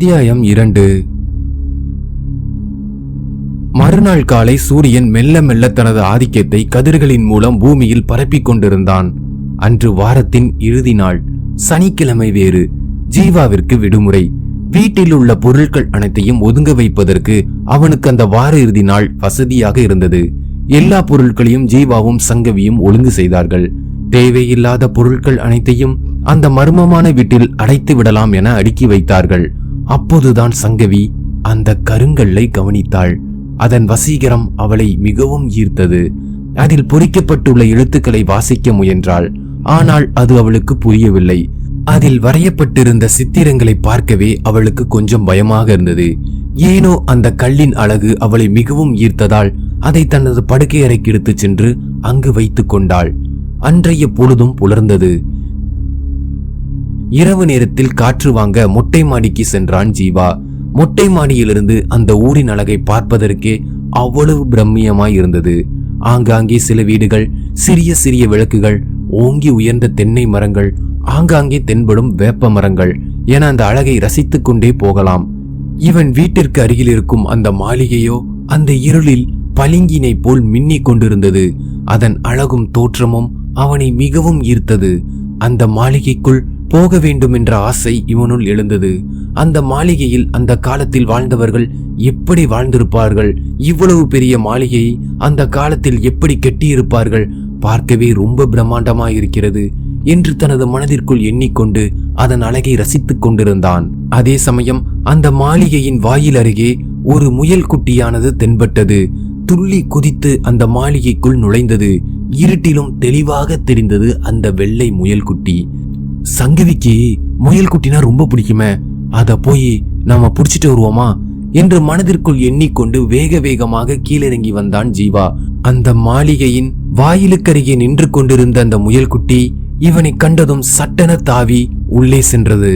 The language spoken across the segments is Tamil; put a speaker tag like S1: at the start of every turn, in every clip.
S1: அத்தியாயம் 2. மறுநாள் காலை சூரியன் மெல்ல மெல்ல தனது ஆதிக்கத்தை கதிர்களின் மூலம் பூமியில் பரப்பிக் கொண்டிருந்தான். அன்று வாரத்தின் இறுதி நாள், சனிக்கிழமை. வேறு ஜீவாவிற்கு விடுமுறை. வீட்டில் உள்ள பொருட்கள் அனைத்தையும் ஒதுங்க வைப்பதற்கு அவனுக்கு அந்த வார இறுதி நாள் வசதியாக இருந்தது. எல்லா பொருட்களையும் ஜீவாவும் சங்கவியும் ஒழுங்கு செய்தார்கள். தேவையில்லாத பொருட்கள் அனைத்தையும் அந்த மர்மமான வீட்டில் அடைத்து விடலாம் என அடுக்கி வைத்தார்கள். அப்போதுதான் சங்கவி அந்த கருங்கல்லை கவனித்தாள். அதன் வசீகரம் அவளை மிகவும் ஈர்த்தது. அதில் பொறிக்கப்பட்டுள்ள எழுத்துக்களை வாசிக்க முயன்றாள். ஆனால் அது அவளுக்கு புரியவில்லை. அதில் வரையப்பட்டிருந்த சித்திரங்களை பார்க்கவே அவளுக்கு கொஞ்சம் பயமாக இருந்தது. ஏனோ அந்த கல்லின் அழகு அவளை மிகவும் ஈர்த்ததால் அதை தனது படுக்கை அறைக்கு எடுத்துச் சென்று அங்கு வைத்துக் கொண்டாள். அன்றைய பொழுதும் புலர்ந்தது. இரவு நேரத்தில் காற்று வாங்க மொட்டை மாடிக்கு சென்றான் ஜீவா. மொட்டை மாடியிலிருந்து அந்த ஊரின் அழகை பார்ப்பதற்கே அவ்வளவு பிரம்மியமாய் இருந்தது. ஆங்காங்கே சில வீடுகள், சிறிய சிறிய விளக்குகள், ஓங்கி உயர்ந்த தென்னை மரங்கள், ஆங்காங்கே தென்படும் வேப்ப மரங்கள் என அந்த அழகை ரசித்துக் கொண்டே போகலாம். இவன் வீட்டிற்கு அருகில் இருக்கும் அந்த மாளிகையோ அந்த இருளில் பளிங்கினை போல் மின்னிக் கொண்டிருந்தது. அதன் அழகும் தோற்றமும் அவனை மிகவும் ஈர்த்தது. அந்த மாளிகைக்குள் போக வேண்டும் என்ற ஆசை இவனுள் எழுந்தது. அந்த மாளிகையில் அந்த காலத்தில் வாழ்ந்தவர்கள் எப்படி வாழ்ந்திருப்பார்கள்? இவ்வளவு பெரிய மாளிகையை அந்த காலத்தில் எப்படி கட்டியிருப்பார்கள்? பார்க்கவே ரொம்ப பிரம்மாண்டமாயிருக்கிறது என்று தனது மனதிற்குள் எண்ணிக்கொண்டு அதன் அழகை ரசித்துக் கொண்டிருந்தான். அதே சமயம் அந்த மாளிகையின் வாயில் அருகே ஒரு முயல் குட்டியானது தென்பட்டது. துள்ளி குதித்து அந்த மாளிகைக்குள் நுழைந்தது. இருட்டிலும் தெளிவாக தெரிந்தது அந்த வெள்ளை முயல் குட்டி. சங்கவிக்கு முயல் குட்டினா ரொம்ப பிடிக்குமே, அத போய் நாம புடிச்சிட்டு வருவோமா என்று மனதிற்குள் எண்ணிக்கொண்டு வேக வேகமாக கீழிறங்கி வந்தான் ஜீவா. அந்த மாளிகையின் வாயிலுக்கருகே நின்று கொண்டிருந்த அந்த முயல் குட்டி இவனை கண்டதும் சட்டென தாவி உள்ளே சென்றது.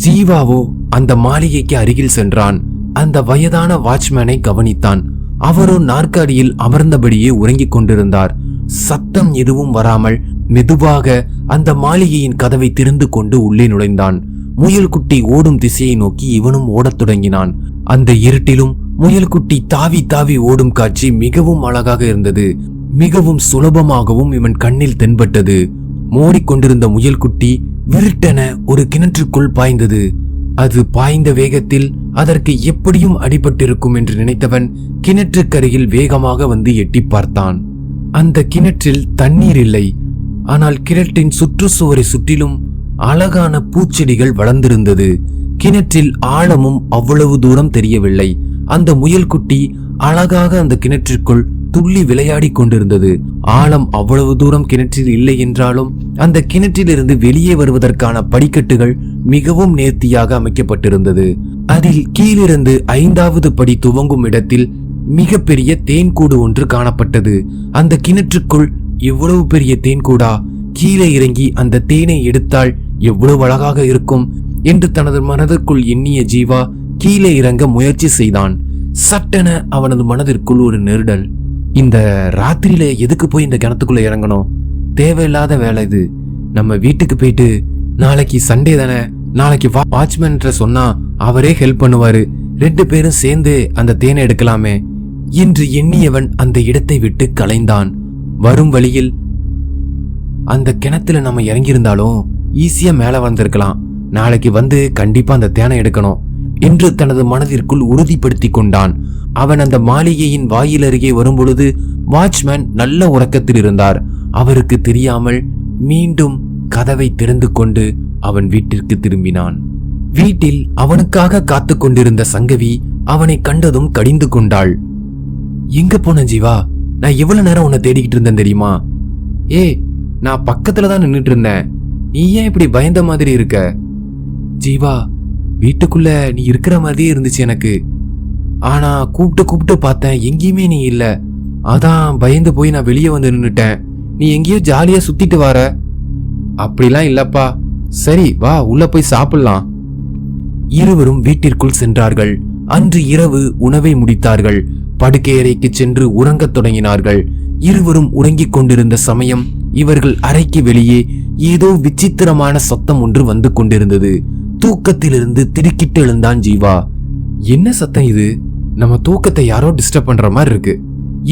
S1: ஜீவாவோ அந்த மாளிகைக்கு அருகில் சென்றான். அந்த வயதான வாட்ச்மேனை கவனித்தான். அவரோ நாற்காலியில் அமர்ந்தபடியே உறங்கிக் கொண்டிருந்தார். சத்தம் எதுவும் வராமல் மெதுவாக அந்த மாளிகையின் கதவை திறந்து கொண்டு உள்ளே நுழைந்தான். முயல் குட்டி ஓடும் திசையை நோக்கி இவனும் ஓடத் தொடங்கினான். அந்த இருட்டிலும் முயல் குட்டி தாவி தாவி ஓடும் காட்சி மிகவும் அழகாக இருந்தது. மிகவும் சுலபமாகவும் இவன் கண்ணில் தென்பட்டது. மோடிக்கொண்டிருந்த முயல் குட்டி விருட்டென ஒரு கிணற்றுக்குள் பாய்ந்தது. அது பாய்ந்த வேகத்தில் அதற்கு எப்படியும் அடிபட்டிருக்கும் என்று நினைத்தவன் கிணற்றுக்கரையில் வேகமாக வந்து எட்டி பார்த்தான். அந்த கிணற்றில் தண்ணீர் இல்லை. ஆனால் கிணற்றின் சுற்றுச்சுவரை சுற்றிலும் அழகான பூச்செடிகள் வளர்ந்திருந்தது. கிணற்றில் ஆழமும் அவ்வளவு தூரம் தெரியவில்லை. அந்த முயல் குட்டி அழகாக அந்த கிணற்றிற்குள் துள்ளி விளையாடி கொண்டிருந்தது. ஆழம் அவ்வளவு தூரம் கிணற்றில் இல்லை என்றாலும் அந்த கிணற்றிலிருந்து வெளியே வருவதற்கான படிக்கட்டுகள் மிகவும் நேர்த்தியாக அமைக்கப்பட்டிருந்தது. அதில் கீழிருந்து 5வது படி துவங்கும் இடத்தில் மிகப்பெரிய தேன்கூடு ஒன்று காணப்பட்டது. அந்த கிணற்றுக்குள் எவ்வளவு பெரிய தேன்கூடா! கீழே இறங்கி அந்த தேனை எடுத்தால் எவ்வளவு அழகாக இருக்கும் என்று தனது மனதிற்குள் எண்ணிய ஜீவா கீழே இறங்க முயற்சி செய்தான். சட்டென அவனது மனதிற்குள் ஒரு நெருடல். இந்த ராத்திரியில எதுக்கு போய் இந்த கிணத்துக்குள்ள இறங்கணும்? தேவையில்லாத வேலை இது. நம்ம வீட்டுக்கு போயிட்டு நாளைக்கு சண்டே தானே, நாளைக்கு வாட்ச்மேன் சொன்னா அவரே ஹெல்ப் பண்ணுவாரு. 2 பேரும் சேர்ந்து அந்த தேனை எடுக்கலாமே என்று எண்ணியவன் அந்த இடத்தை விட்டு கலைந்தான். வரும் வழியில் அந்த கிணத்துல நம்ம இறங்கியிருந்தாலும் ஈஸியா மேல வந்திருக்கலாம். நாளைக்கு வந்து கண்டிப்பா அந்த தேனை எடுக்கணும் என்று தனது மனதிற்குள் உறுதிப்படுத்தி கொண்டான். அவன் அந்த மாளிகையின் வாயில் அருகே வரும்பொழுது வாட்ச்மேன் நல்ல உறக்கத்தில் இருந்தார். அவருக்கு தெரியாமல் மீண்டும் கதவை திறந்து கொண்டு அவன் வீட்டிற்கு திரும்பினான். வீட்டில் அவனுக்காக காத்து கொண்டிருந்த சங்கவி அவனை கண்டதும் கடிந்து கொண்டாள். எங்க போன ஜீவா? நான் எவ்வளவு நேரம் உன்னை தேடிக்கிட்டு இருந்தேன் தெரியுமா? நான் பக்கத்துலதான் நின்றுட்டு இருந்தேன். நீ ஏன் இப்படி பயந்த மாதிரி இருக்க? ஜீவா, வீட்டுக்குள்ள நீ இருக்கிற மாதிரியே இருந்துச்சு எனக்கு. ஆனா கூப்பிட்டு பார்த்தேன், எங்கேயுமே நீ இல்ல. அதான் பயந்து போய் நான் வெளியே வந்து நின்னுட்டேன். நீ எங்கேயோ ஜாலியா சுத்திட்டு வர. அப்படிலாம் இல்லப்பா. சரி வா, உள்ள போய் சாப்பிடலாம். இருவரும் வீட்டிற்குள் சென்றார்கள். அன்று இரவு உணவை முடித்தார்கள். படுக்கை அறைக்கு சென்று உறங்கத் தொடங்கினார்கள். இருவரும் உறங்கிக் கொண்டிருந்த சமயம் இவர்கள் அறைக்கு வெளியே ஏதோ விசித்திரமான சத்தம் ஒன்று வந்து கொண்டிருந்தது. தூக்கத்திலிருந்து திடுக்கிட்டு எழுந்தான் ஜீவா. என்ன சத்தம் இது? நம்ம தூக்கத்தை யாரோ டிஸ்டர்ப் பண்ற மாதிரி இருக்கு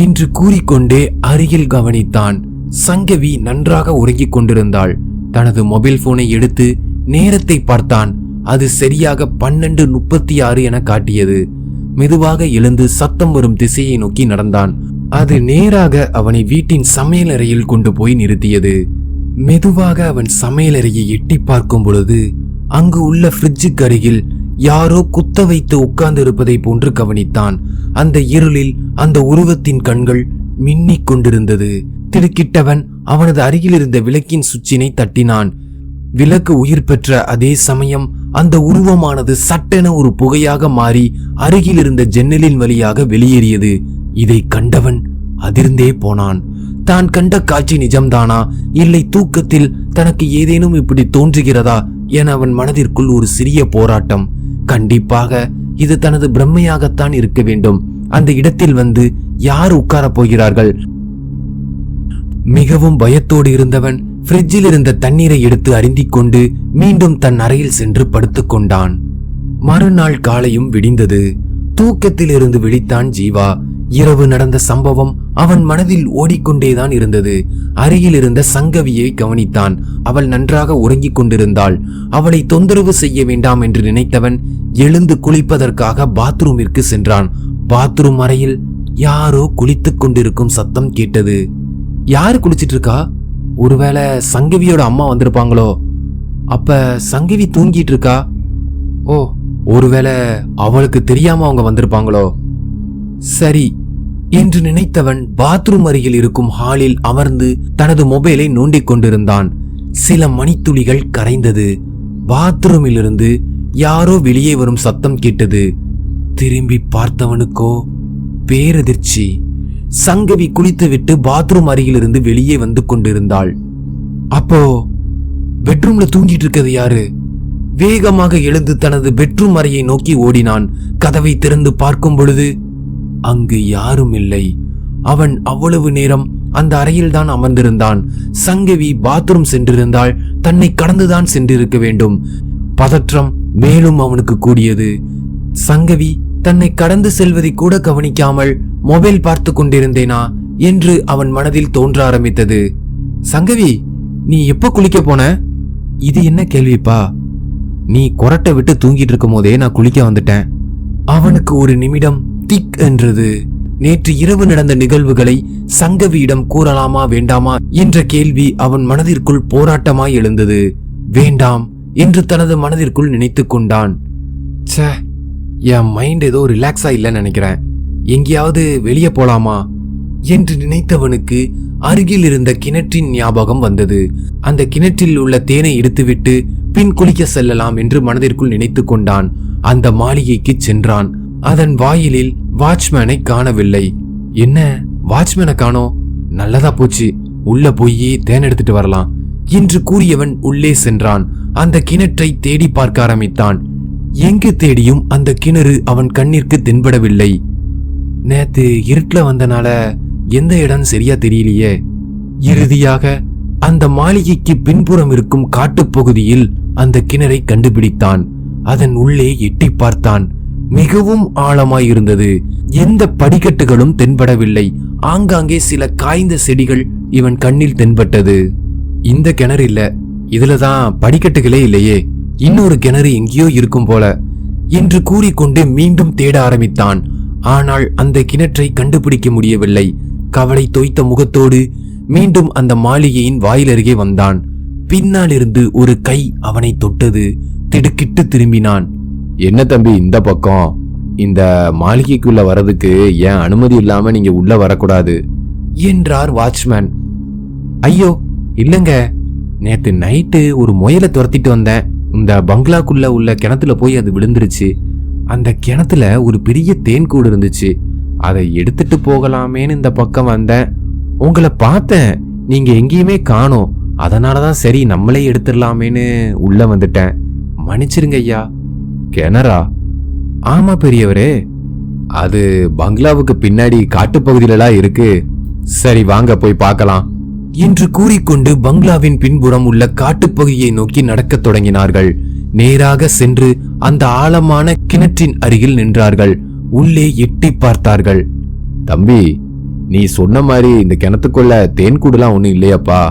S1: என்று கூறிக்கொண்டே அருகில் கவனித்தான். சங்கவி நன்றாக உறங்கிக் கொண்டிருந்தாள். தனது மொபைல் போனை எடுத்து நேரத்தை பார்த்தான். அது சரியாக 12:36 என காட்டியது. மெதுவாக எழுந்து சத்தம் வரும் திசையை நோக்கி நடந்தான். அது நேராக அவனை வீட்டின் சமையலறையில் கொண்டு போய் நிறுத்தியது. மெதுவாக அவன் சமையலறையை எட்டி பார்க்கும் பொழுது அங்கு உள்ள ஃப்ரிட்ஜுக்கு அருகில் யாரோ குத்த வைத்து உட்கார்ந்து இருப்பதை போன்று கவனித்தான். அந்த இருளில் அந்த உருவத்தின் கண்கள் மின்னிக் கொண்டிருந்தது. திடுக்கிட்டவன் அவனது அருகில் இருந்த விளக்கின் சுவிட்சினை தட்டினான். விளக்கு உயிர் பெற்ற அதே சமயம் அந்த உருவமானது சட்டென ஒரு புகையாக மாறி அருகில் இருந்த ஜன்னலின் வழியாக வெளியேறியது. இதை கண்டவன் அதிர்ந்தே போனான். தான் கண்ட காட்சி நிஜம்தானா, இல்லை தூக்கத்தில் தனக்கு ஏதேனும் இப்படி தோன்றுகிறதா என அவன் மனதிற்குள் ஒரு சிறிய போராட்டம். கண்டிப்பாக இது தனது பிரம்மையாகத்தான் இருக்க வேண்டும். அந்த இடத்தில் வந்து யார் உட்கார போகிறார்கள்? மிகவும் பயத்தோடு இருந்தவன் ஃப்ரிட்ஜில் இருந்த தண்ணீரை எடுத்து அருந்திக் கொண்டு மீண்டும் தன் அறையில் சென்று படுத்துக் கொண்டான். மறுநாள் காலையும் விடிந்தது. தூக்கத்தில் இருந்து விழித்தான் ஜீவா. இரவு நடந்த சம்பவம் அவன் மனதில் ஓடிக்கொண்டேதான் இருந்தது. அருகில் இருந்த சங்கவியை கவனித்தான். அவள் நன்றாக உறங்கிக் கொண்டிருந்தாள். அவளை தொந்தரவு செய்ய வேண்டாம் என்று நினைத்தவன் எழுந்து குளிப்பதற்காக பாத்ரூமிற்கு சென்றான். பாத்ரூம் அறையில் யாரோ குளித்துக் கொண்டிருக்கும் சத்தம் கேட்டது. யாரு குளிச்சிட்டு இருக்கா? ஒருவேளை சங்கவியோட அம்மா வந்திருப்பாங்களோ? அப்ப சங்கவி தூங்கிட்டு இருக்கா? ஓ, ஒருவேளை அவளுக்கு தெரியாம அவங்க வந்திருப்பாங்களோ? சரி என்று நினைத்தவன் பாத்ரூம் அருகில் இருக்கும் ஹாலில் அமர்ந்து தனது மொபைலை நோண்டிக் கொண்டிருந்தான். சில மணித்துளிகள் கரைந்தது. பாத்ரூமில் இருந்து யாரோ வெளியே வரும் சத்தம் கேட்டது. திரும்பி பார்த்தவனுக்கோ பேரதிர்ச்சி. சங்கவி குளித்துவிட்டு பாத்ரூம் அருகில் இருந்து வெளியே வந்து கொண்டிருந்தாள். அப்போ பெட்ரூம்ல தூங்கிட்டு இருக்கிறது யாரு? வேகமாக எழுந்து தனது பெட்ரூம் அறையை நோக்கி ஓடினான். கதவை திறந்து பார்க்கும் பொழுது அங்கு யாரும் இல்லை. அவன் அவ்வளவு நேரம் அந்த அறையில்தான் அமர்ந்திருந்தான். சங்கவி பாத்ரூம் சென்றிருந்தால் தன்னை கடந்துதான் சென்றிருக்க வேண்டும். பதற்றம் மேலும் அவனுக்கு கூடியது. சங்கவி தன்னை கடந்து செல்வதை கூட கவனிக்காமல் மொபைல் பார்த்து கொண்டிருந்தேனா என்று அவன் மனதில் தோன்ற ஆரம்பித்தது. சங்கவி, நீ எப்ப குளிக்க போன? இது என்ன கேள்விப்பா? நீ கொரட்டை விட்டு தூங்கிட்டு இருக்கும் போதே நான் குளிக்க வந்துட்டேன். அவனுக்கு ஒரு நிமிடம் திக் என்றது. நேற்று இரவு நடந்த நிகழ்வுகளை சங்கவியிடம் கூறலாமா வேண்டாமா என்ற கேள்வி அவன் மனதிற்குள் போராட்டமாய் எழுந்தது. வேண்டாம் என்று தனது மனதிற்குள் நினைத்து கொண்டான். ச்சே, என் மைண்ட் ஏதோ ரிலாக்ஸா இல்லைன்னு நினைக்கிறேன். எங்கேயாவது வெளியே போலாமா என்று நினைத்தவனுக்கு அருகில் இருந்த கிணற்றின் ஞாபகம் வந்தது. அந்த கிணற்றில் உள்ள தேனை எடுத்துவிட்டு பின் குளிக்க செல்லலாம் என்று மனதிற்குள் நினைத்து கொண்டான். அந்த மாளிகைக்கு சென்றான். அதன் வாயிலில் வாட்ச்மேனை காணவில்லை. என்ன, வாட்ச்மேனை காணோம்? நல்லதா போச்சு, உள்ள போய் தேன் எடுத்துட்டு வரலாம் என்று கூறியவன் உள்ளே சென்றான். அந்த கிணற்றை தேடி பார்க்க ஆரம்பித்தான். எங்கு தேடியும் அந்த கிணறு அவன் கண்ணிற்கு தென்படவில்லை. நேத்து இருட்டுல வந்தனால எந்த இடம் சரியா தெரியலையே. இறுதியாக அந்த மாளிகைக்கு பின்புறம் இருக்கும் காட்டுப்பகுதியில் அந்த கிணறை கண்டுபிடித்தான். அதன் உள்ளே எட்டி பார்த்தான். மிகவும் ஆழமாயிருந்தது. எந்த படிக்கட்டுகளும் தென்படவில்லை. ஆங்காங்கே சில காய்ந்த செடிகள் இவன் கண்ணில் தென்பட்டது. இந்த கிணறு இல்ல, இதுலதான் படிக்கட்டுகளே இல்லையே, இன்னொரு கிணறு எங்கேயோ இருக்கும் போல என்று கூறிக்கொண்டு மீண்டும் தேட ஆரம்பித்தான். ஆனால் அந்த கிணற்றை கண்டுபிடிக்க முடியவில்லை. கவலை தோய்த்த முகத்தோடு மீண்டும் அந்த மாளிகையின் வாயில் அருகே வந்தான். பின்னால் இருந்து ஒரு கை அவனை தொட்டது. திடுக்கிட்டு திரும்பினான். என்ன தம்பி இந்த பக்கம்? இந்த மாளிகைக்குள்ள வரதுக்கு ஏன் அனுமதி இல்லாம நீங்க உள்ள வரக்கூடாது என்றார் வாட்ச்மேன். ஐயோ இல்லங்க, நேத்து நைட்டு ஒரு முயலை துரத்திட்டு வந்தேன். இந்த பங்களாக்குள்ள உள்ள கிணத்துல போய் அது விழுந்துருச்சு. அந்த கிணத்துல ஒரு பெரிய தேன் கூடு இருந்துச்சு. அதை எடுத்துட்டு போகலாமேன்னு இந்த பக்கம் வந்தேன். உங்களை பார்த்தேன், நீங்க எங்கேயுமே காணோம். அதனாலதான் சரி நம்மளே எடுத்துடலாமேன்னு உள்ள வந்துட்டேன். மன்னிச்சிருங்க ஐயா. கிணறா? ஆமா பெரியவரே, அது பங்களாவுக்கு பின்னாடி காட்டுப்பகுதியிலலாம் இருக்கு. சரி வாங்க போய் பார்க்கலாம் என்று கூறிக்கொண்டு பங்களாவின் பின்புறம் உள்ள காட்டுப்பகுதியை நோக்கி நடக்கத் தொடங்கினார்கள். நேராக சென்று அந்த ஆழமான கிணற்றின் அருகில் நின்றார்கள். உள்ளே எட்டி பார்த்தார்கள். தம்பி, நீ சொன்ன மாதிரி இந்த கிணத்துக்குள்ள தேன்கூடுலாம் ஒண்ணும் இல்லையாப்பா?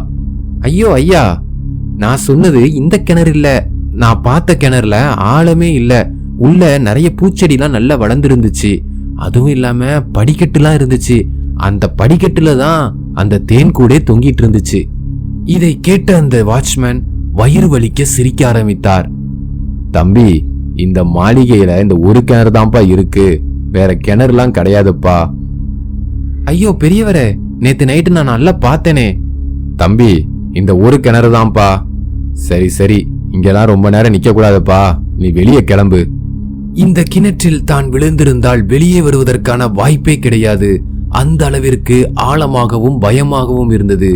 S1: ஐயோ ஐயா, நான் சொன்னது இந்த கிணறு இல்ல. நான் பார்த்த கிணறுல ஆழமே இல்ல. உள்ள நிறைய பூச்செடிலாம் நல்லா வளர்ந்துருந்துச்சு. அதுவும் இல்லாம படிக்கட்டுலாம் இருந்துச்சு. அந்த படிக்கட்டுல தான் அந்த தேன்கூடே தொங்கிட்டு இருந்துச்சு. இதை கேட்ட அந்த வாட்ச்மேன் வயிறு வலிக்க சிரிக்க ஆரம்பித்தார். தம்பி, இந்த மாளிகையில இந்த ஒரு கிணறு தான்ப்பா இருக்கு, வேற கிணறுலாம் கிடையாதுப்பா. ஐயோ பெரியவரே, நேத்து நைட்டு நான் நல்லா பார்த்தேனே. தம்பி, இந்த ஒரு கிணறு தான்ப்பா. சரி சரி, இங்கெல்லாம் ரொம்ப நேரம் நிக்க கூடாதுப்பா, நீ வெளியே கிளம்பு. இந்த கிணற்றில் தான் விழுந்திருந்தால் வெளியே வருவதற்கான வாய்ப்பே கிடையாது. அந்த அளவிற்கு ஆழமாகவும் பயமாகவும் இருந்தது.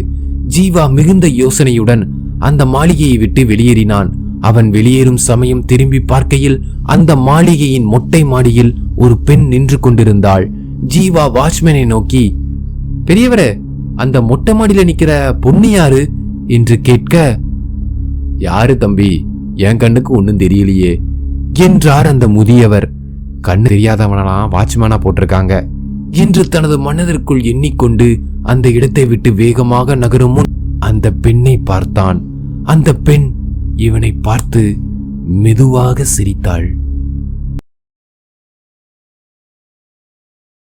S1: ஜீவா மிகுந்த யோசனையுடன் அந்த மாளிகையை விட்டு வெளியேறினான். அவன் வெளியேறும் சமயம் திரும்பி பார்க்கையில் அந்த மாளிகையின் மொட்டை மாடியில் ஒரு பெண் நின்று கொண்டிருந்தாள். ஜீவா வாட்ச்மேனை நோக்கி, பெரியவரே, அந்த மொட்டை மாடியில நிக்கிற பொண்ணு யாரு என்று கேட்க, யாரு தம்பி, என் கண்ணுக்கு ஒன்னும் தெரியலையே என்றார் அந்த முதியவர். கண்ணு தெரியாதவனெல்லாம் வாட்ச்மேனா போட்டிருக்காங்க என்று தனது மனதிற்குள் எண்ணிக்கொண்டு அந்த இடத்தை விட்டு வேகமாக நகரும் முன் அந்த பெண்ணை பார்த்தான். அந்த பெண் இவனை பார்த்து மெதுவாக சிரித்தாள்.